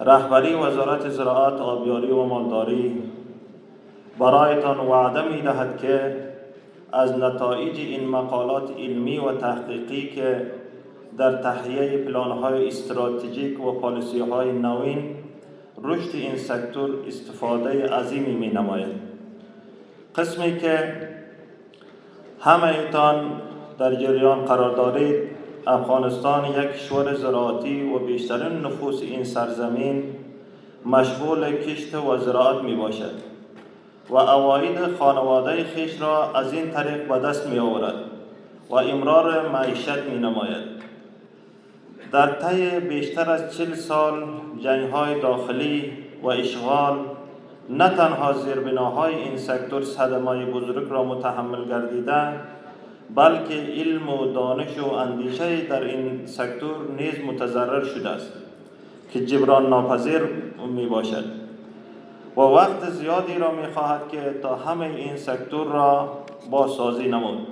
رهبری وزارت زراعت، آبیاری و مالداری برایتان وعده می دهد که از نتایج این مقالات علمی و تحقیقی که در تهیه پلان‌های استراتژیک و پالیسی‌های نوین رشد این سکتور استفاده عظیمی می نماید. قسمی که همه ایتان در جریان قرار دارید، افغانستان یک کشور زراعتی و بیشترین نفوس این سرزمین مشغول کشت و زراعت می باشد و عواید خانواده خیش را از این طریق به دست می آورد و امرار معیشت می نماید. در طی بیشتر از 40 سال جنگ‌های داخلی و اشغال نه تنها زیربناهای این سکتور صدمه بزرگ را متحمل گردیده، بلکه علم و دانش و اندیشه در این سکتور نیز متضرر شده است که جبران ناپذیر می باشد و وقت زیادی را می خواهد که تا همه این سکتور را بازسازی نمود.